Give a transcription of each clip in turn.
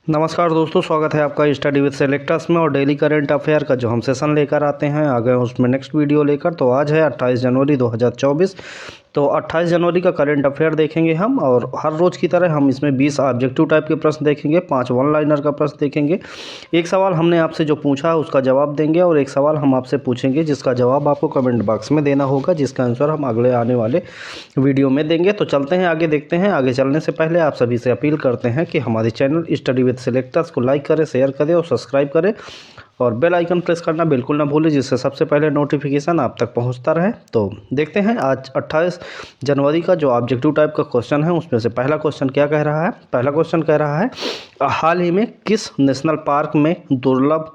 नमस्कार दोस्तों, स्वागत है आपका स्टडी विद सेलेक्टर्स में। और डेली करंट अफेयर का जो हम सेशन लेकर आते हैं आ गए उसमें नेक्स्ट वीडियो लेकर। तो आज है 28 जनवरी 2024। तो 28 जनवरी का करंट अफेयर देखेंगे हम, और हर रोज़ की तरह हम इसमें 20 ऑब्जेक्टिव टाइप के प्रश्न देखेंगे, 5 वन लाइनर का प्रश्न देखेंगे। एक सवाल हमने आपसे जो पूछा है उसका जवाब देंगे, और एक सवाल हम आपसे पूछेंगे जिसका जवाब आपको कमेंट बॉक्स में देना होगा, जिसका आंसर हम अगले आने वाले वीडियो में देंगे। तो चलते हैं आगे, देखते हैं। आगे चलने से पहले आप सभी से अपील करते हैं कि हमारे चैनल स्टडी विद सेलेक्टर्स को लाइक करें, शेयर करें और सब्सक्राइब करें, और बेल आइकन प्रेस करना बिल्कुल ना भूलें, जिससे सबसे पहले नोटिफिकेशन आप तक पहुंचता रहे। तो देखते हैं आज 28 जनवरी का जो ऑब्जेक्टिव टाइप का क्वेश्चन है उसमें से पहला क्वेश्चन क्या कह रहा है। पहला क्वेश्चन कह रहा है, हाल ही में किस नेशनल पार्क में दुर्लभ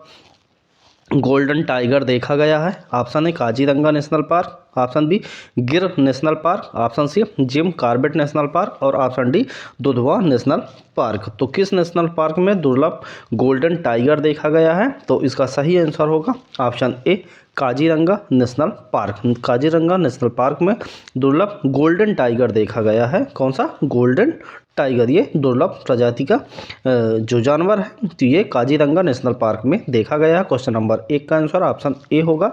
गोल्डन टाइगर देखा गया है। Option A Kaziranga national park, option B Gir national park, option C Jim Corbett national park, और option D Dudhwa national park. तो किस नेशनल पार्क में दुर्लभ गोल्डन टाइगर देखा गया है? तो इसका सही आंसर होगा option A Kaziranga national park. Kaziranga national park में दुर्लभ गोल्डन टाइगर देखा गया है। कौन सा? Golden tiger. ये दुर्लभ प्रजाति का जो जानवर है, तो ये काजीरंगा नेशनल पार्क में देखा गया है। क्वेश्चन नंबर 1 का आंसर ऑप्शन ए होगा।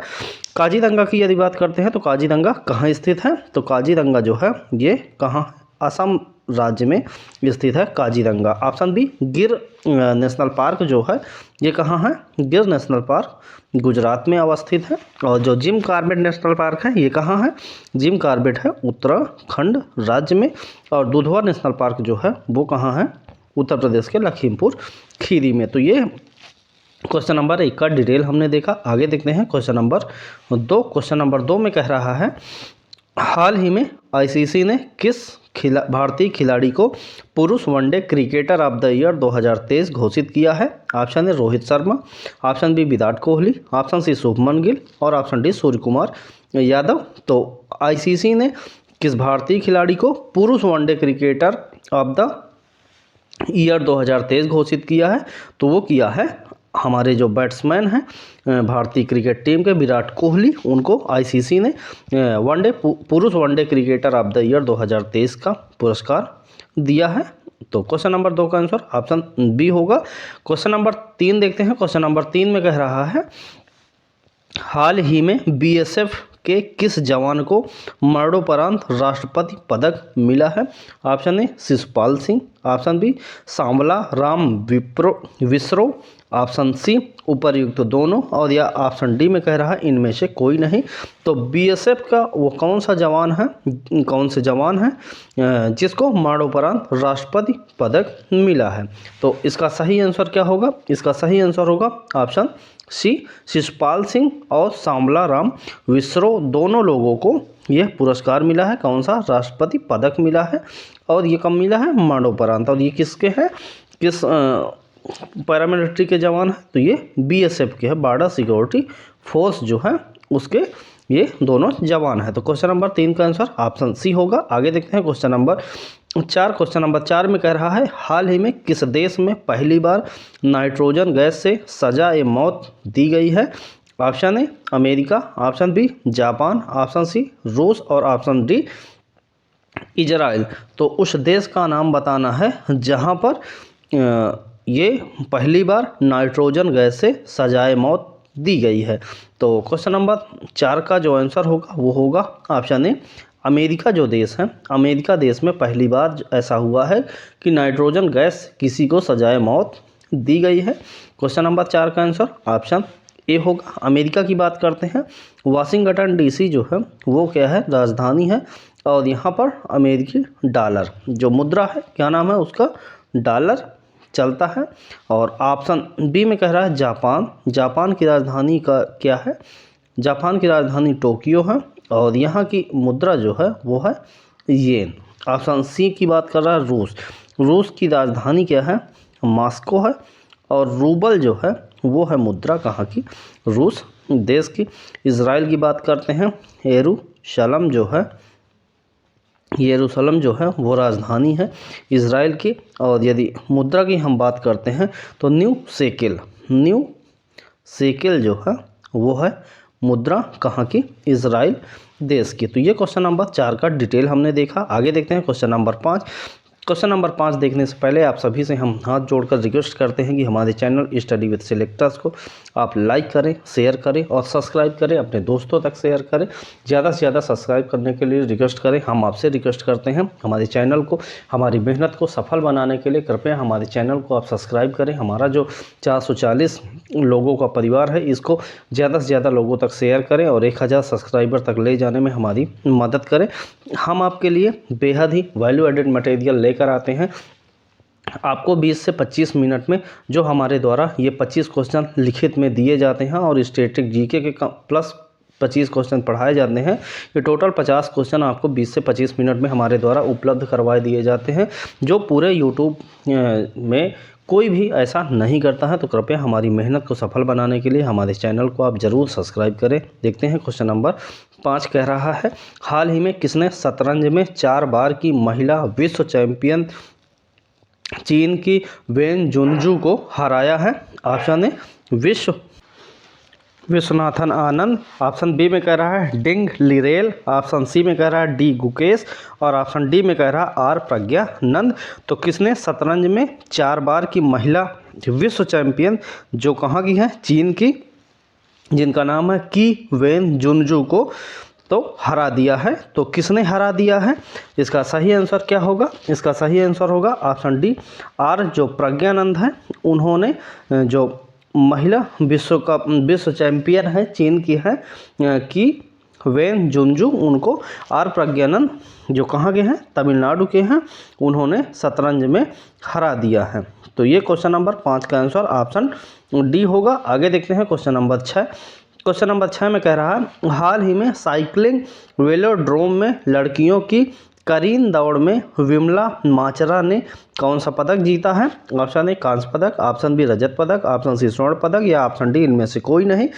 काजीरंगा की यदि बात करते हैं तो काजीरंगा कहाँ स्थित है? तो काजीरंगा जो है ये कहाँ? असम राज्य में स्थित है Kaziranga. Option B Gir national park जो है ये कहाँ है? गिर नेशनल पार्क गुजरात में अवस्थित है। और जो जिम कॉर्बेट नेशनल पार्क है ये कहाँ है? जिम कॉर्बेट है उत्तराखंड राज्य में। और दुधवा नेशनल पार्क जो है वो कहाँ है? उत्तर प्रदेश के लखीमपुर खीरी में। तो ये क्वेश्चन नंबर 1 का डिटेल हमने देखा। आगे देखते हैं क्वेश्चन नंबर 2। क्वेश्चन नंबर 2 में कह रहा है, हाल ही में आईसीसी ने किस भारतीय खिलाड़ी को पुरुष one day cricketer of the year 2023 घोषित किया है? Option A Rohit Sharma, option B Virat Kohli, option C Shubman Gill, और option D Suryakumar Yadav. तो आईसीसी ने किस भारतीय खिलाड़ी को पुरुष one day cricketer of the year 2023 घोषित किया है? तो वो किया है हमारे जो बैट्समैन हैं भारतीय क्रिकेट टीम के विराट कोहली। उनको आईसीसी ने पुरुष one day cricketer of the year 2023 का पुरस्कार दिया है। तो क्वेश्चन नंबर 2 का आंसर ऑप्शन बी होगा। क्वेश्चन नंबर 3 देखते हैं। क्वेश्चन नंबर 3 में कह रहा है, हाल ही में बीएसएफ के किस जवान को मरणोपरांत राष्ट्रपति पदक मिला है? Option A Shishupal Singh, option B Sambla Ram Visro, option C उपर्युक्त दोनों, और या ऑप्शन डी में कह रहा है इनमें से कोई नहीं। तो बीएसएफ का वो कौन सा जवान है, कौन से जवान हैं जिसको मरणोपरांत राष्ट्रपति पदक मिला है? तो इसका सही आंसर क्या होगा? इसका सही आंसर होगा ऑप्शन सी शिशुपाल सिंह और सांबला राम विस्रो, दोनों लोगों को यह पुरस्कार मिला है। कौन सा? राष्ट्रपति पदक मिला है। और ये कब मिला है? मरणोपरांत। और ये किसके हैं? किस पैरामिलिट्री के जवान हैं? तो ये बीएसएफ के हैं, बॉर्डर सिक्योरिटी फोर्स जो है उसके ये दोनों जवान हैं। तो क्वेश्चन नंबर 3 का आंसर ऑप्शन सी होगा। आगे देखते हैं क्वेश्चन नंबर 4। क्वेश्चन नंबर 4 में कह रहा है, हाल ही में किस देश में पहली बार नाइट्रोजन गैस से सजा ए मौत दी गई है? Option A America, option B Japan, option C रूस, और ऑप्शन डी इजराइल। तो उस देश का नाम बताना है जहां पर ये पहली बार नाइट्रोजन गैस से सजाए मौत दी गई है। तो क्वेश्चन नंबर 4 का जो आंसर होगा वो होगा ऑप्शन ए अमेरिका। जो देश है, अमेरिका देश में पहली बार ऐसा हुआ है कि नाइट्रोजन गैस किसी को सजाए मौत दी गई है। क्वेश्चन नंबर 4 का आंसर ऑप्शन ए होगा। अमेरिका की बात करते हैं, वाशिंगटन डीसी जो है वो क्या है? राजधानी है। और यहाँ पर अमेरिकी डॉलर जो मुद्रा है, क्या नाम है उसका? डॉलर चलता है। और ऑप्शन बी में कह रहा है जापान। जापान की राजधानी का क्या है? जापान की राजधानी टोक्यो है। और यहाँ की मुद्रा जो है वो है येन। ऑप्शन सी की बात कर रहा है रूस। रूस की राजधानी क्या है? मॉस्को है। और रूबल जो है वो है मुद्रा कहाँ की? रूस देश की। इजराइल की बात करते हैं, यरूशलम जो है वो राजधानी है इजराइल की। और यदि मुद्रा की हम बात करते हैं तो न्यू शेकेल जो है वो है मुद्रा कहाँ की? इजराइल देश की। तो ये क्वेश्चन नंबर 4 का डिटेल हमने देखा। आगे देखते हैं क्वेश्चन नंबर 5। क्वेश्चन नंबर 5 देखने से पहले आप सभी से हम हाथ जोड़कर रिक्वेस्ट करते हैं कि हमारे चैनल स्टडी विद सिलेक्टर्स को आप लाइक करें, शेयर करें और सब्सक्राइब करें, अपने दोस्तों तक शेयर करें। ज़्यादा से ज़्यादा सब्सक्राइब करने के लिए रिक्वेस्ट करें। हम आपसे रिक्वेस्ट करते हैं हमारे चैनल को, हमारी मेहनत को सफल बनाने के लिए कृपया हमारे चैनल को आप सब्सक्राइब करें। हमारा जो 440 लोगों का परिवार है इसको ज़्यादा से ज़्यादा लोगों तक शेयर करें और 1000 सब्सक्राइबर तक ले जाने में हमारी मदद करें। हम आपके लिए बेहद ही वैल्यू एडेड मटेरियल लेकर आते हैं। आपको 20 से 25 मिनट में जो हमारे द्वारा ये 25 क्वेश्चन लिखित में दिए जाते हैं और स्टैटिक जीके के प्लस 25 क्वेश्चन पढ़ाए जाते हैं। ये टोटल 50 क्वेश्चन आपको 20 से 25 मिनट में हमारे द्वारा उपलब्ध करवाए दिए जाते हैं, जो पूरे यूट्यूब में कोई भी ऐसा नहीं करता है। तो कृपया हमारी मेहनत को सफल बनाने के लिए हमारे चैनल को आप ज़रूर सब्सक्राइब करें। देखते हैं क्वेश्चन नंबर 5 कह रहा है, हाल ही में किसने शतरंज में 4 बार की महिला विश्व चैंपियन चीन की वेन जुनजू को हराया है? Option A Viswanathan Anand, option B में कह रहा है डिंग लिरेल, ऑप्शन सी में कह रहा है डी गुकेश और ऑप्शन डी में कह रहा है आर प्रज्ञानंद। तो किसने शतरंज में 4 बार की महिला विश्व चैंपियन जो कहाँ की है? चीन की, जिनका नाम है की वेन जुनजू को तो हरा दिया है। तो किसने हरा दिया है? इसका सही आंसर क्या होगा? इसका सही आंसर होगा ऑप्शन डी आर जो प्रज्ञानंद है। उन्होंने जो महिला विश्व चैंपियन है चीन की है कि वेन जुनजू, उनको आर प्रज्ञानंद जो कहाँ के हैं? तमिलनाडु के हैं, उन्होंने शतरंज में हरा दिया है। तो ये क्वेश्चन नंबर 5 का आंसर ऑप्शन डी होगा। आगे देखते हैं क्वेश्चन नंबर 6। क्वेश्चन नंबर 6 में कह रहा है, हाल ही में साइकिलिंग वेलोड्रोम में लड़कियों की करीन दौड़ में विमला माचरा ने कौन सा पदक जीता है? ऑप्शन ए कांस्य पदक, ऑप्शन बी रजत पदक, ऑप्शन सी स्वर्ण पदक या ऑप्शन डी इनमें से कोई नहीं।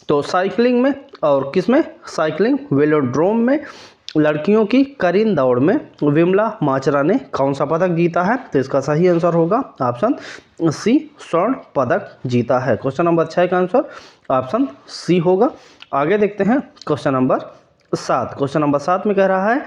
तो साइकिलिंग में और किस में? साइकिलिंग वेलोड्रोम में लड़कियों की करीन दौड़ में विमला माचरा ने कौन सा पदक जीता है? तो इसका सही आंसर होगा ऑप्शन सी स्वर्ण पदक जीता है। क्वेश्चन नंबर 6 का आंसर ऑप्शन सी होगा। आगे देखते हैं क्वेश्चन नंबर 7। क्वेश्चन नंबर 7 में कह रहा है,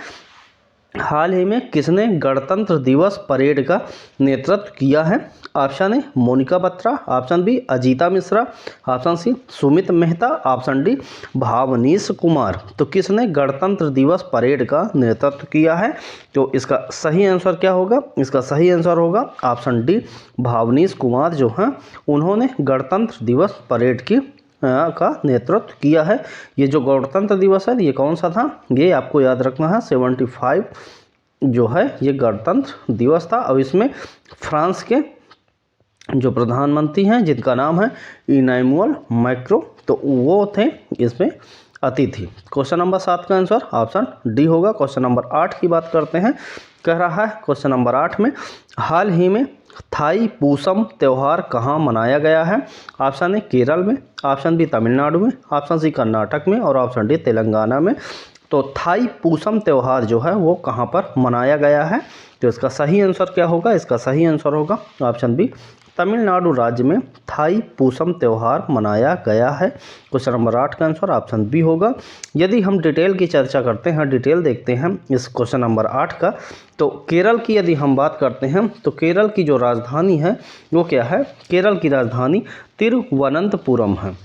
हाल ही में किसने गणतंत्र दिवस परेड का नेतृत्व किया है? Option A Monika Batra, option B Ajita Mishra, option C Sumit Mehta, option D Bhavnish Kumar. तो किसने गणतंत्र दिवस परेड का नेतृत्व किया है? तो इसका सही आंसर क्या होगा? इसका सही आंसर होगा ऑप्शन डी भावनीश कुमार जो हैं उन्होंने गणतंत्र दिवस परेड की का नेतृत्व किया है। ये जो गणतंत्र दिवस है ये कौन सा था? ये आपको याद रखना है 75 जो है ये गणतंत्र दिवस था। और इसमें फ्रांस के जो प्रधानमंत्री हैं जिनका नाम है इमैनुअल मैक्रों, तो वो थे इसमें अतिथि। क्वेश्चन नंबर 7 का आंसर ऑप्शन डी होगा। क्वेश्चन नंबर 8 की बात करते हैं। कह रहा है क्वेश्चन नंबर 8 में, हाल ही में थाई पूसम त्यौहार कहाँ मनाया गया है? ऑप्शन ए केरल में, ऑप्शन बी तमिलनाडु में, ऑप्शन सी कर्नाटक में और ऑप्शन डी तेलंगाना में। तो थाई पूसम त्यौहार जो है वो कहाँ पर मनाया गया है? तो इसका सही आंसर क्या होगा? इसका सही आंसर होगा ऑप्शन बी तमिलनाडु राज्य में थाई पूसम त्यौहार मनाया गया है। क्वेश्चन नंबर 8 का आंसर ऑप्शन बी होगा। यदि हम डिटेल की चर्चा करते हैं, डिटेल देखते हैं इस क्वेश्चन नंबर 8 का, तो केरल की यदि हम बात करते हैं तो केरल की जो राजधानी है वो क्या है? केरल की राजधानी तिरुवनंतपुरम है।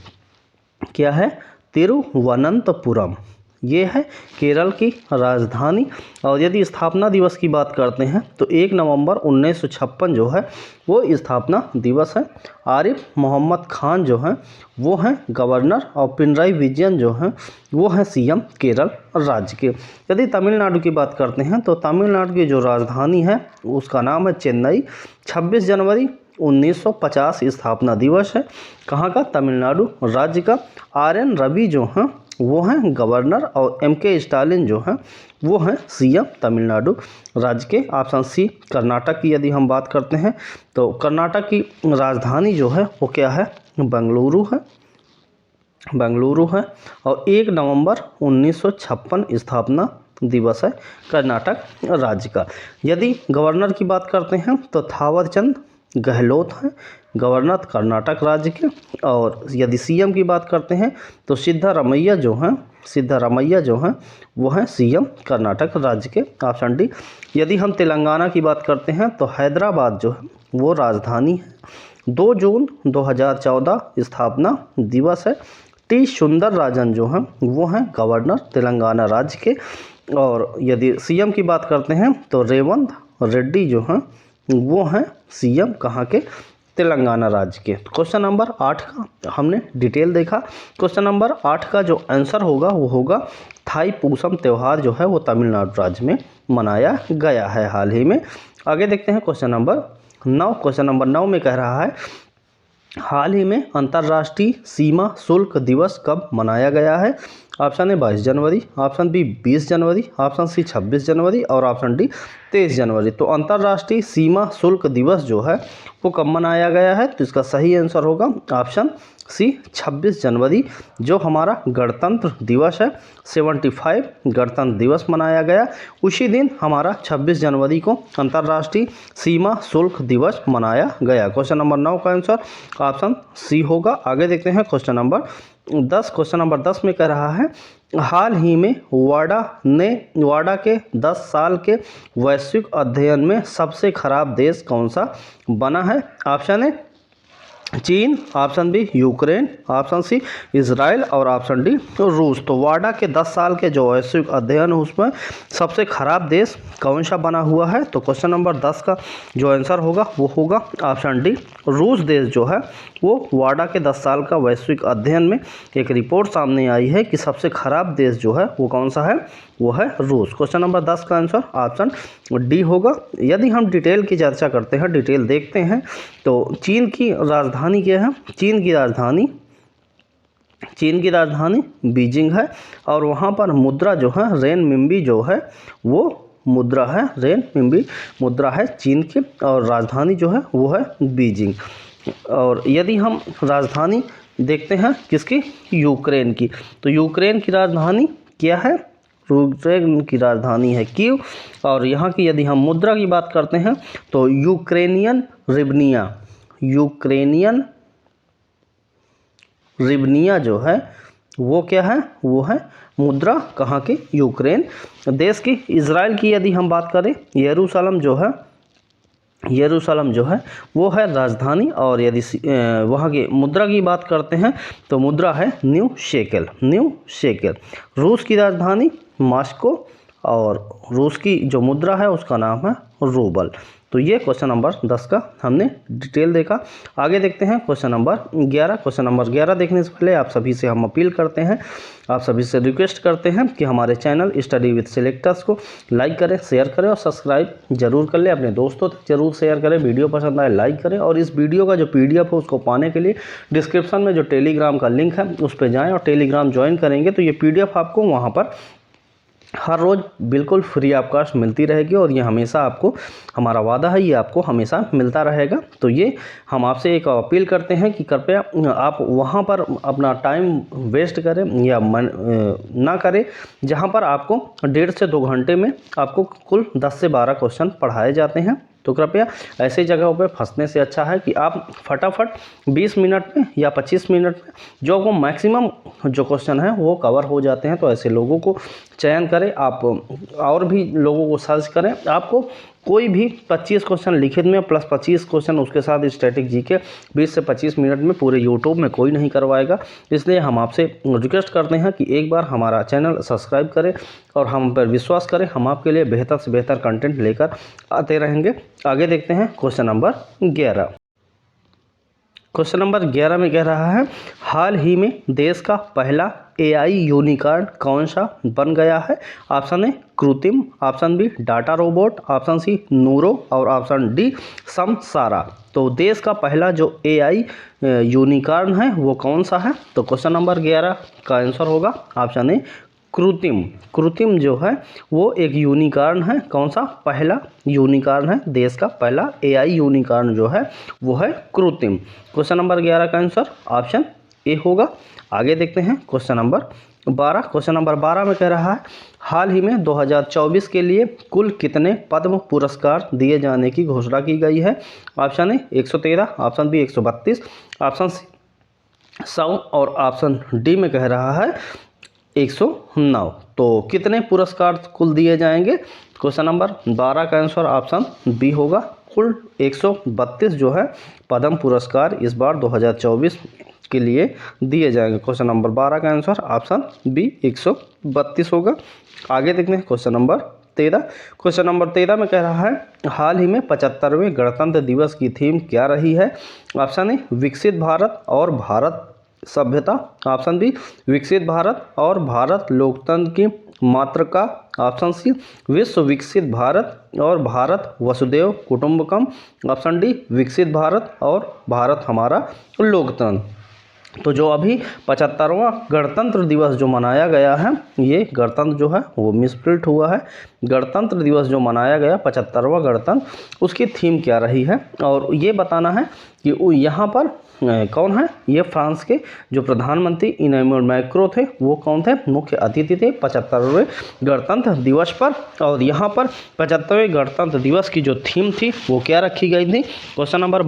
क्या है? तिरुवनंतपुरम, ये है केरल की राजधानी। और यदि स्थापना दिवस की बात करते हैं तो 1 नवंबर 1956 जो है वो स्थापना दिवस है। आरिफ मोहम्मद खान जो हैं वो हैं गवर्नर और पिनराई विजयन जो हैं वो हैं सीएम केरल राज्य के। यदि तमिलनाडु की बात करते हैं तो तमिलनाडु की जो राजधानी है उसका नाम है चेन्नई। 26 जनवरी 1950 स्थापना दिवस है। कहाँ का? तमिलनाडु राज्य का। RN रवि जो हैं वो हैं गवर्नर और MK स्टालिन जो हैं वो हैं सीएम तमिलनाडु राज्य के। ऑप्शन सी कर्नाटक की यदि हम बात करते हैं तो कर्नाटक की राजधानी जो है वो क्या है? बेंगलुरु है। बेंगलुरु है। और 1 नवंबर 1956 स्थापना दिवस है कर्नाटक राज्य का। यदि गवर्नर की बात करते हैं तो थावरचंद गहलोत हैं गवर्नर कर्नाटक राज्य के। और यदि सीएम की बात करते हैं तो सिद्धारमैया जो हैं वो हैं सीएम कर्नाटक राज्य के, ऑप्शन डी। यदि हम तेलंगाना की बात करते हैं तो हैदराबाद जो है वो राजधानी है। 2 जून 2014 स्थापना दिवस है। टी सुंदरराजन जो हैं वो हैं गवर्नर तेलंगाना राज्य के। और यदि सीएम की बात करते हैं तो रेवंत रेड्डी जो हैं वो हैं सीएम कहाँ के, तेलंगाना राज्य के। क्वेश्चन नंबर 8 का हमने डिटेल देखा। क्वेश्चन नंबर 8 का जो आंसर होगा वो होगा थाई पूसम त्यौहार जो है वो तमिलनाडु राज्य में मनाया गया है हाल ही में। आगे देखते हैं क्वेश्चन नंबर 9। क्वेश्चन नंबर 9 में कह रहा है हाल ही में अंतर्राष्ट्रीय सीमा शुल्क दिवस कब मनाया गया है। ऑप्शन ए 22 जनवरी, ऑप्शन बी 20 जनवरी, ऑप्शन सी 26 जनवरी और ऑप्शन डी 23 जनवरी। तो अंतर्राष्ट्रीय सीमा शुल्क दिवस जो है वो कब मनाया गया है, तो इसका सही आंसर होगा ऑप्शन सी 26 जनवरी। जो हमारा गणतंत्र दिवस है 75 गणतंत्र दिवस मनाया गया, उसी दिन हमारा 26 जनवरी को अंतर्राष्ट्रीय सीमा शुल्क दिवस मनाया गया। क्वेश्चन नंबर 9 का आंसर ऑप्शन सी होगा। आगे देखते हैं क्वेश्चन नंबर 10। क्वेश्चन नंबर 10 में कह रहा है हाल ही में वाडा के 10 साल के वैश्विक अध्ययन में सबसे खराब देश कौन सा बना है। ऑप्शन ए चीन, option B Ukraine, option C Israel और ऑप्शन डी रूस। तो वाडा के 10 साल के जो वैश्विक अध्ययन है उसमें सबसे खराब देश कौन सा बना हुआ है, तो क्वेश्चन नंबर 10 का जो आंसर होगा वो होगा ऑप्शन डी रूस देश जो है वो वाडा के 10 साल का वैश्विक अध्ययन में एक रिपोर्ट सामने आई है कि सबसे खराब देश जो है वो कौन सा है, वो है रूस। क्वेश्चन नंबर 10 का आंसर ऑप्शन डी होगा। यदि हम डिटेल की चर्चा करते हैं, डिटेल देखते हैं तो चीन की राजधानी क्या है, चीन की राजधानी बीजिंग है। और वहाँ पर मुद्रा जो है रेनमिंबी जो है वो मुद्रा है, रेनमिंबी मुद्रा है चीन की, और राजधानी जो है वो है बीजिंग। और यदि हम राजधानी देखते हैं किसकी, यूक्रेन की, तो यूक्रेन की राजधानी क्या है, यूक्रेन की राजधानी है कीव। और यहाँ की यदि हम मुद्रा की बात करते हैं तो यूक्रेनियन रिबनिया जो है वो क्या है, वो है मुद्रा कहाँ की, यूक्रेन देश की। इजराइल की यदि हम बात करें यरूशलेम जो है वो है राजधानी। और यदि वहाँ की मुद्रा की बात करते हैं तो मुद्रा है न्यू शेकेल। रूस की राजधानी मॉस्को और रूस की जो मुद्रा है उसका नाम है रूबल। तो ये क्वेश्चन नंबर 10 का हमने डिटेल देखा। आगे देखते हैं क्वेश्चन नंबर 11। क्वेश्चन नंबर 11 देखने से पहले आप सभी से हम अपील करते हैं, आप सभी से रिक्वेस्ट करते हैं कि हमारे चैनल स्टडी विद सिलेक्टर्स को लाइक करें, शेयर करें और सब्सक्राइब जरूर कर लें, अपने दोस्तों तक जरूर शेयर करें। वीडियो पसंद आए लाइक करें। और इस वीडियो का जो PDF है उसको पाने के लिए डिस्क्रिप्शन में जो टेलीग्राम का लिंक है उस पर जाएँ और टेलीग्राम ज्वाइन करेंगे तो ये PDF आपको वहाँ पर हर रोज़ बिल्कुल फ्री ऑफ कॉस्ट मिलती रहेगी। और ये हमेशा आपको, हमारा वादा है, ये आपको हमेशा मिलता रहेगा। तो ये हम आपसे एक अपील करते हैं कि कृपया आप वहाँ पर अपना टाइम वेस्ट करें या ना करें जहाँ पर आपको 1.5 से 2 घंटे में आपको कुल 10 से 12 क्वेश्चन पढ़ाए जाते हैं। तो कृपया ऐसी जगहों पे फंसने से अच्छा है कि आप फटाफट 20 मिनट में या 25 मिनट में जो आपको मैक्सिमम जो क्वेश्चन है वो कवर हो जाते हैं। तो ऐसे लोगों को चयन करें, आप और भी लोगों को सर्च करें। आपको कोई भी 25 क्वेश्चन लिखित में प्लस 25 क्वेश्चन उसके साथ स्टैटिक जीके 20 से 25 मिनट में पूरे यूट्यूब में कोई नहीं करवाएगा। इसलिए हम आपसे रिक्वेस्ट करते हैं कि एक बार हमारा चैनल सब्सक्राइब करें और हम पर विश्वास करें, हम आपके लिए बेहतर से बेहतर कंटेंट लेकर आते रहेंगे। आगे देखते हैं क्वेश्चन नंबर 11। क्वेश्चन नंबर 11 में कह रहा है हाल ही में देश का पहला AI यूनिकॉर्न कौन सा बन गया है। Option A Krutrim, option B data robot, option C नूरो और ऑप्शन डी समसारा। तो देश का पहला जो AI यूनिकॉर्न है वो कौन सा है, तो क्वेश्चन नंबर 11 का आंसर होगा ऑप्शन ए कृत्रिम जो है वो एक यूनिकॉर्न है। कौन सा, पहला यूनिकॉर्न है, देश का पहला AI यूनिकॉर्न जो है वो है कृत्रिम। क्वेश्चन नंबर 11 का आंसर ऑप्शन ए होगा। आगे देखते हैं क्वेश्चन नंबर 12। क्वेश्चन नंबर 12 में कह रहा है हाल ही में 2024 के लिए कुल कितने पद्म पुरस्कार दिए जाने की घोषणा की गई है। Option A 113, option B 132, option C 100 और ऑप्शन डी में कह रहा है 109। तो कितने पुरस्कार कुल दिए जाएंगे। क्वेश्चन नंबर 12 का आंसर ऑप्शन बी होगा। कुल 132 जो है पद्म पुरस्कार इस बार 2024 के लिए दिए जाएंगे। क्वेश्चन नंबर 12 का आंसर ऑप्शन बी 132 होगा। आगे देखते हैं क्वेश्चन नंबर 13। क्वेश्चन नंबर 13 में कह रहा है हाल ही में 75वें गणतंत्र दिवस की थीम क्या रही है। ऑप्शन ए विकसित भारत और भारत सभ्यता, ऑप्शन बी विकसित भारत और भारत लोकतंत्र की मातृका, ऑप्शन सी विश्व विकसित भारत और भारत वसुदैव कुटुंबकम, ऑप्शन डी विकसित भारत और भारत हमारा लोकतंत्र। तो जो अभी 75वां गणतंत्र दिवस जो मनाया गया है, ये गणतंत्र जो है वो मिसप्रिंट हुआ है। गणतंत्र दिवस जो मनाया गया 75वां गणतंत्र, उसकी थीम क्या रही है और ये बताना है कि वो यहाँ पर कौन है। ये फ्रांस के जो प्रधानमंत्री इमैनुअल मैक्रों थे, वो कौन थे, मुख्य अतिथि थे 75वें गणतंत्र दिवस पर। और यहाँ पर 75वें गणतंत्र दिवस की जो थीम थी वो क्या रखी गई थी। क्वेश्चन नंबर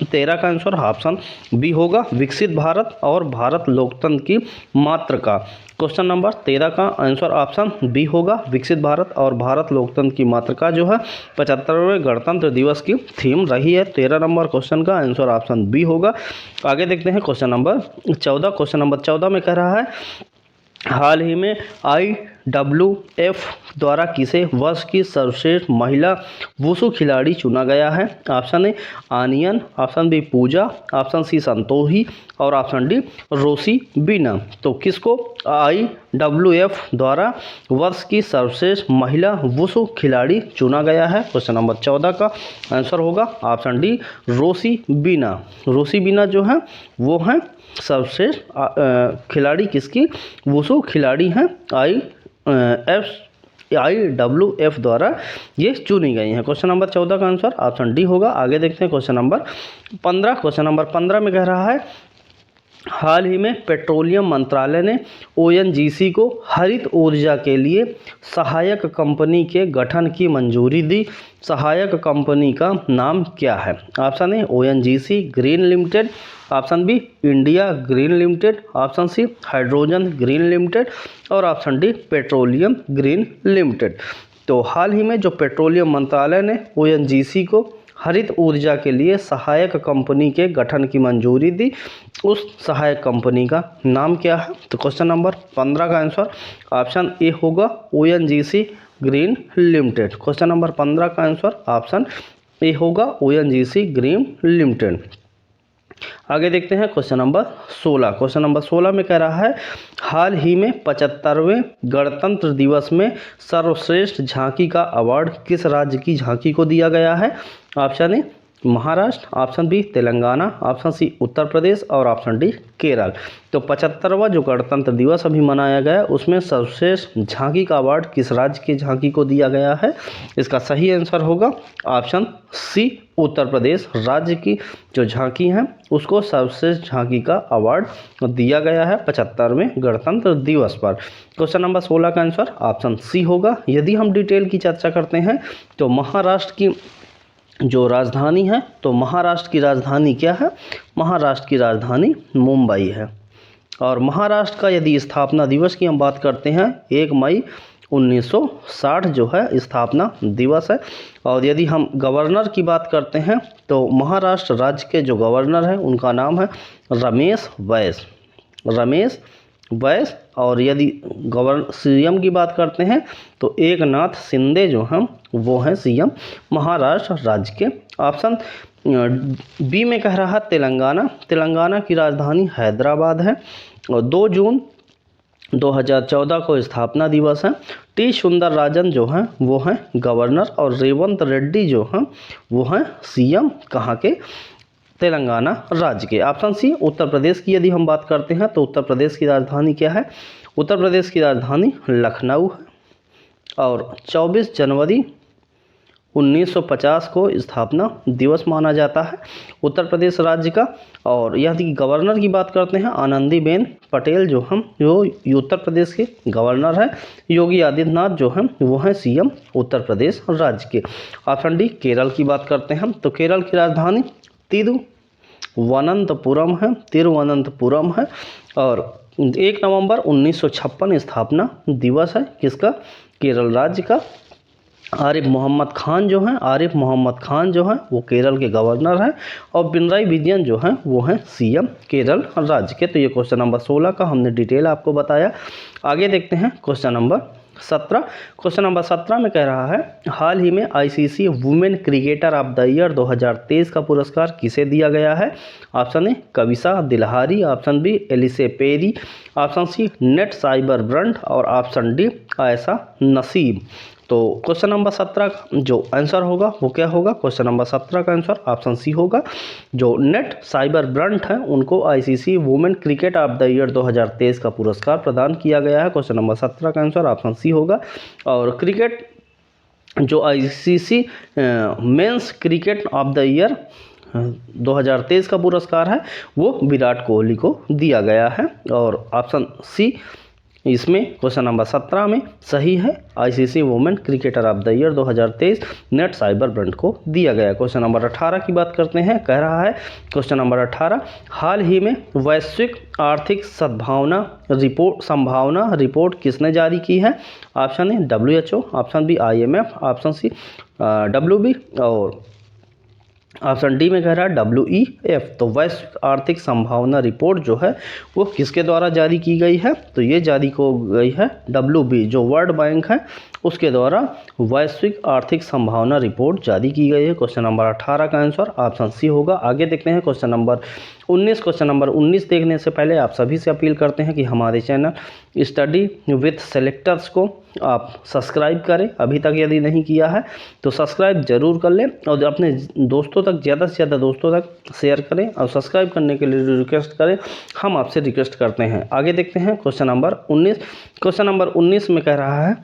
13 का आंसर ऑप्शन बी होगा विकसित भारत और भारत लोकतंत्र की मातृका। क्वेश्चन नंबर 13 का आंसर ऑप्शन बी होगा विकसित भारत और भारत लोकतंत्र की मातृका जो है 75वें गणतंत्र दिवस की थीम रही है। 13 नंबर क्वेश्चन का आंसर ऑप्शन बी होगा। आगे देखते हैं क्वेश्चन नंबर 14। क्वेश्चन नंबर 14 में कह रहा है हाल ही में IWF द्वारा किसे वर्ष की सर्वश्रेष्ठ महिला वुशु खिलाड़ी चुना गया है। ऑप्शन ए आनियन, option B Puja, option C Santoshi और ऑप्शन डी रोसी बीना। तो किसको IWF द्वारा वर्ष की सर्वश्रेष्ठ महिला वुशु खिलाड़ी चुना गया है। क्वेश्चन नंबर 14 का आंसर होगा ऑप्शन डी रोसी बीना। रोसी बीना जो है वो है सर्वश्रेष्ठ खिलाड़ी किसकी, वुशु खिलाड़ी हैं IWF द्वारा ये चुनी गई हैं। क्वेश्चन नंबर 14 का आंसर ऑप्शन डी होगा। आगे देखते हैं क्वेश्चन नंबर 15। क्वेश्चन नंबर 15 में कह रहा है हाल ही में पेट्रोलियम मंत्रालय ने ONGC को हरित ऊर्जा के लिए सहायक कंपनी के गठन की मंजूरी दी। सहायक कंपनी का नाम क्या है। Option A ONGC green limited, option B India green limited, option C hydrogen green limited और option D petroleum green limited. तो हाल ही में जो पेट्रोलियम मंत्रालय ने ONGC को हरित ऊर्जा के लिए सहायक कंपनी के गठन की मंजूरी दी, उस सहायक कंपनी का नाम क्या है। तो क्वेश्चन नंबर 15 का आंसर ऑप्शन ए होगा ONGC green limited. Question number 15 का आंसर ऑप्शन ए होगा ONGC ग्रीन लिमिटेड। आगे देखते हैं क्वेश्चन नंबर 16। क्वेश्चन नंबर 16 में कह रहा है हाल ही में 75वें गणतंत्र दिवस में सर्वश्रेष्ठ झांकी का अवार्ड किस राज्य की झांकी को दिया गया है। Option A Maharashtra, option B Telangana, option C Uttar Pradesh और ऑप्शन डी केरल। तो 75वां जो गणतंत्र दिवस अभी मनाया गया उसमें सर्वश्रेष्ठ झांकी का अवार्ड किस राज्य की झांकी को दिया गया है। इसका सही आंसर होगा ऑप्शन सी उत्तर प्रदेश राज्य की जो झांकी है उसको सर्वश्रेष्ठ झांकी का अवार्ड दिया गया है 75वें गणतंत्र दिवस पर। क्वेश्चन नंबर 16 का आंसर ऑप्शन सी होगा। यदि हम डिटेल की चर्चा करते हैं तो महाराष्ट्र की जो राजधानी है, तो महाराष्ट्र की राजधानी क्या है, महाराष्ट्र की राजधानी मुंबई है। और महाराष्ट्र का यदि स्थापना दिवस की हम बात करते हैं 1 मई 1960 जो है स्थापना दिवस है। और यदि हम गवर्नर की बात करते हैं तो महाराष्ट्र राज्य के जो गवर्नर हैं उनका नाम है रमेश बैस, रमेश बैस। और यदि CM की बात करते हैं तो एकनाथ शिंदे जो हैं वो हैं CM महाराष्ट्र राज्य के। ऑप्शन बी में कह रहा है तेलंगाना, तेलंगाना की राजधानी हैदराबाद है। और 2 जून 2014 को स्थापना दिवस है। T सुंदरराजन जो हैं वो हैं गवर्नर और रेवंत रेड्डी जो हैं वो हैं CM कहाँ के, तेलंगाना राज्य के। ऑप्शन सी उत्तर प्रदेश की यदि हम बात करते हैं तो उत्तर प्रदेश की राजधानी क्या है, उत्तर प्रदेश की राजधानी लखनऊ है। और 24 जनवरी 1950 को स्थापना दिवस माना जाता है उत्तर प्रदेश राज्य का। और यहाँ की गवर्नर की बात करते हैं, आनंदीबेन पटेल जो उत्तर प्रदेश के गवर्नर है। योगी आदित्यनाथ जो हैं वो हैं सीएम उत्तर प्रदेश राज्य के। ऑप्शन डी केरल की बात करते हैं हम, तो केरल की राजधानी तिरुवनंतपुरम है। और 1 नवंबर 1956 स्थापना दिवस है किसका, केरल राज्य का। आरिफ मोहम्मद खान जो हैं वो केरल के गवर्नर हैं। और पिनराई विजयन जो हैं वो हैं सीएम केरल राज्य के। तो ये क्वेश्चन नंबर 16 का हमने डिटेल आपको बताया। आगे देखते हैं क्वेश्चन नंबर 17। क्वेश्चन नंबर 17 में कह रहा है, हाल ही में ICC women cricketer of the year 2023 का पुरस्कार किसे दिया गया है। Option A Kavisha Dilhari, option B Ellyse Perry, option C Nat Sciver Brunt और ऑप्शन डी आयशा नसीब। तो क्वेश्चन नंबर 17 का जो आंसर होगा वो क्या होगा, क्वेश्चन नंबर 17 का आंसर ऑप्शन सी होगा। जो नेट साइबर ब्रंट हैं उनको ICC women cricket of the year 2023 का पुरस्कार प्रदान किया गया है। क्वेश्चन नंबर 17 का आंसर ऑप्शन सी होगा। और क्रिकेट जो ICC men's cricket of the year 2023 का पुरस्कार है वो विराट कोहली को दिया गया है। और ऑप्शन सी इसमें क्वेश्चन नंबर 17 में सही है, ICC women cricketer of the year 2023 net Sciver Brunt को दिया गया। क्वेश्चन नंबर 18 की बात करते हैं, कह रहा है क्वेश्चन नंबर 18, हाल ही में वैश्विक आर्थिक संभावना रिपोर्ट किसने जारी की है। Option A WHO, option B IMF, option C WB और ऑप्शन डी में कह रहा है WEF। तो वैश्विक आर्थिक संभावना रिपोर्ट जो है वो किसके द्वारा जारी की गई है, तो ये जारी की गई है WB जो वर्ल्ड बैंक है उसके द्वारा वैश्विक आर्थिक संभावना रिपोर्ट जारी की गई है। क्वेश्चन नंबर 18 का आंसर ऑप्शन सी होगा। आगे देखते हैं क्वेश्चन नंबर 19। क्वेश्चन नंबर 19 देखने से पहले आप सभी से अपील करते हैं कि हमारे चैनल स्टडी विथ सेलेक्टर्स को आप सब्सक्राइब करें, अभी तक यदि नहीं किया है तो सब्सक्राइब जरूर कर लें और अपने दोस्तों तक ज़्यादा से ज़्यादा दोस्तों तक शेयर करें और सब्सक्राइब करने के लिए रिक्वेस्ट करें, हम आपसे रिक्वेस्ट करते हैं। आगे देखते हैं क्वेश्चन नंबर 19। क्वेश्चन नंबर 19 में कह रहा है,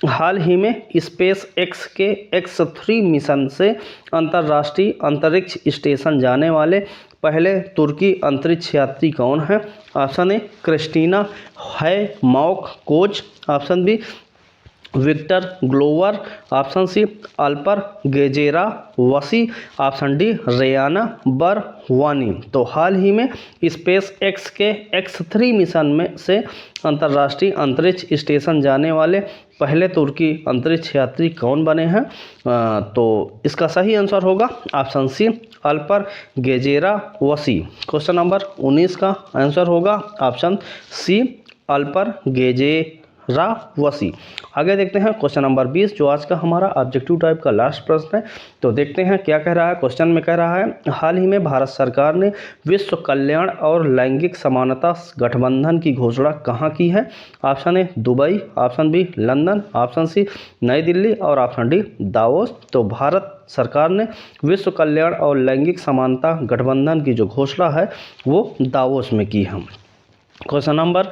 हाल ही में स्पेस एक्स के X3 मिशन से अंतर्राष्ट्रीय अंतरिक्ष स्टेशन जाने वाले पहले तुर्की अंतरिक्ष यात्री कौन है। Option A Christina Hammock Koch, option B Victor Glover, option C Alper Gezeravci, option D Rayyanah Barnawi. तो हाल ही में स्पेस एक्स के X3 मिशन में से अंतर्राष्ट्रीय अंतरिक्ष स्टेशन जाने वाले पहले तुर्की अंतरिक्ष यात्री कौन बने हैं। तो इसका सही आंसर होगा option C Alper गेजेरावसी। Question number 19 का आंसर होगा ऑप्शन सी अल्पर गेजेरावसी। आगे देखते हैं क्वेश्चन नंबर 20 जो आज का हमारा ऑब्जेक्टिव टाइप का लास्ट प्रश्न है। तो देखते हैं क्या कह रहा है। क्वेश्चन में कह रहा है, हाल ही में भारत सरकार ने विश्व कल्याण और लैंगिक समानता गठबंधन की घोषणा कहाँ की है। Option A Dubai, option B London, option C New Delhi और ऑप्शन डी दावोस। तो भारत सरकार ने विश्व कल्याण और लैंगिक समानता गठबंधन की जो घोषणा है वो दावोस में की है। क्वेश्चन नंबर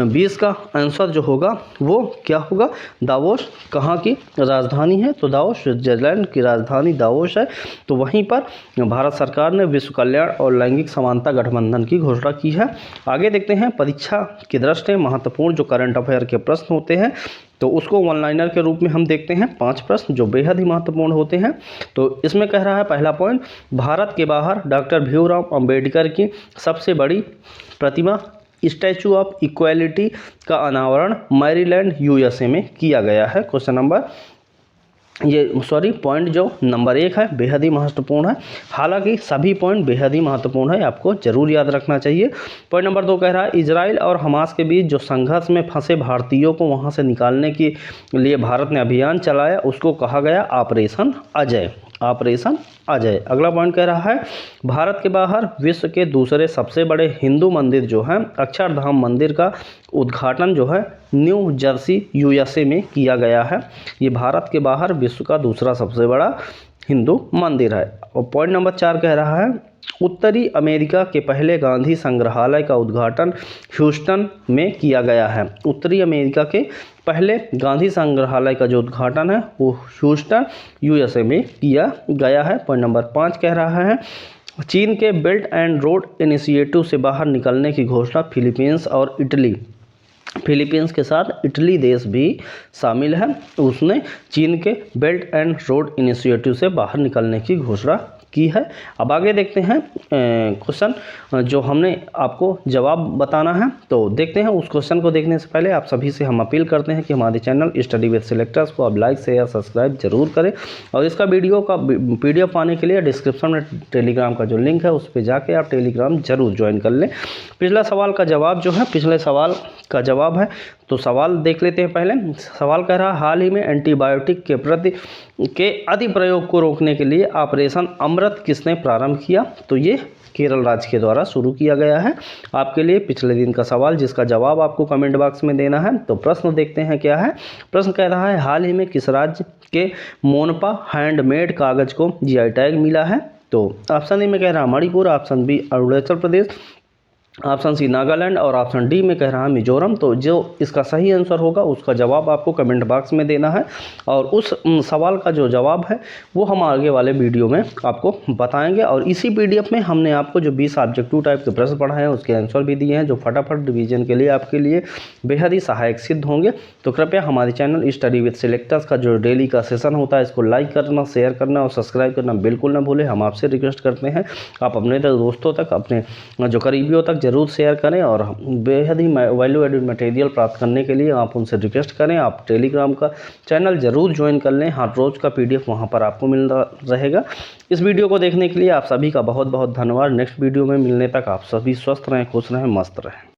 20 का आंसर जो होगा वो क्या होगा, दावोस कहाँ की राजधानी है, तो दावोस स्विट्जरलैंड की राजधानी दावोस है। तो वहीं पर भारत सरकार ने विश्व कल्याण और लैंगिक समानता गठबंधन की घोषणा की है। आगे देखते हैं परीक्षा की दृष्टि महत्वपूर्ण जो करंट अफेयर के प्रश्न होते हैं तो उसको वन लाइनर के रूप में हम देखते हैं 5 प्रश्न जो बेहद ही महत्वपूर्ण होते हैं। तो इसमें कह रहा है पहला पॉइंट, भारत के बाहर डॉक्टर भीमराव अंबेडकर की सबसे बड़ी प्रतिमा स्टैचू ऑफ इक्वालिटी का अनावरण मैरीलैंड USA में किया गया है। क्वेश्चन नंबर पॉइंट जो नंबर 1 है बेहद ही महत्वपूर्ण है, हालांकि सभी पॉइंट बेहद ही महत्वपूर्ण है, आपको जरूर याद रखना चाहिए। पॉइंट नंबर 2 कह रहा है, इजराइल और हमास के बीच जो संघर्ष में फंसे भारतीयों को वहां से निकालने के लिए भारत ने अभियान चलाया उसको कहा गया ऑपरेशन अजय। ऑपरेशन अजय। अगला पॉइंट कह रहा है, भारत के बाहर विश्व के दूसरे सबसे बड़े हिंदू मंदिर जो है अक्षरधाम मंदिर का उद्घाटन जो है न्यू जर्सी USA में किया गया है। ये भारत के बाहर विश्व का दूसरा सबसे बड़ा हिंदू मंदिर है। और पॉइंट नंबर 4 कह रहा है, उत्तरी अमेरिका के पहले गांधी संग्रहालय का उद्घाटन ह्यूस्टन में किया गया है। उत्तरी अमेरिका के पहले गांधी संग्रहालय का जो उद्घाटन है वो ह्यूस्टन यूएसए में किया गया है। पॉइंट नंबर 5 कह रहा है चीन के बेल्ट एंड रोड इनिशिएटिव से बाहर निकलने की घोषणा फिलीपींस और इटली, फिलीपींस के साथ इटली देश भी शामिल है, उसने चीन के बेल्ट एंड रोड इनिशिएटिव से बाहर निकलने की घोषणा की है। अब आगे देखते हैं क्वेश्चन जो हमने आपको जवाब बताना है, तो देखते हैं। उस क्वेश्चन को देखने से पहले आप सभी से हम अपील करते हैं कि हमारे चैनल स्टडी विद सिलेक्टर्स को आप लाइक शेयर सब्सक्राइब जरूर करें और इसका वीडियो का PDF पाने के लिए डिस्क्रिप्शन में टेलीग्राम का जो लिंक है उस पर जाके आप टेलीग्राम जरूर ज्वाइन कर लें। पिछला सवाल का जवाब जो है, पिछले सवाल का जवाब है, तो सवाल देख लेते हैं। पहले सवाल कह रहा है हाल ही में एंटीबायोटिक के अधिप्रयोग को रोकने के लिए ऑपरेशन अमृत किसने प्रारंभ किया? तो ये केरल राज्य के द्वारा शुरू किया गया है। आपके लिए पिछले दिन का सवाल जिसका जवाब आपको कमेंट बॉक्स में देना है। तो प्रश्न देखते हैं क्या है। प्रश्न कह रहा है हाल ही में किस राज्य के मोनपा हैंडमेड कागज को GI टैग मिला है? तो ऑप्शन ए में कह रहा है Manipur, option B Arunachal Pradesh, option C Nagaland और ऑप्शन डी में कह रहा है मिजोरम। तो जो इसका सही आंसर होगा उसका जवाब आपको कमेंट बॉक्स में देना है और उस सवाल का जो जवाब है वो हम आगे वाले वीडियो में आपको बताएंगे। और इसी PDF में हमने आपको जो 20 ऑब्जेक्टिव टाइप के प्रश्न पढ़ाए हैं उसके आंसर भी दिए हैं जो फटाफट रिवीजन के लिए आपके लिए बेहद ही सहायक सिद्ध होंगे। तो कृपया हमारे चैनल स्टडी विद सिलेक्टर्स का जो डेली का सेशन होता है इसको लाइक करना, शेयर करना और सब्सक्राइब करना बिल्कुल ना भूलें। हम आपसे रिक्वेस्ट करते हैं आप अपने दोस्तों तक, अपने जो करीबियों तक जरूर शेयर करें और बेहद ही वैल्यू एडेड मटेरियल प्राप्त करने के लिए आप उनसे रिक्वेस्ट करें आप टेलीग्राम का चैनल जरूर ज्वाइन कर लें। हर रोज़ का PDF वहां पर आपको मिल रहेगा। इस वीडियो को देखने के लिए आप सभी का बहुत बहुत धन्यवाद। नेक्स्ट वीडियो में मिलने तक आप सभी स्वस्थ रहें, खुश रहें, मस्त रहें।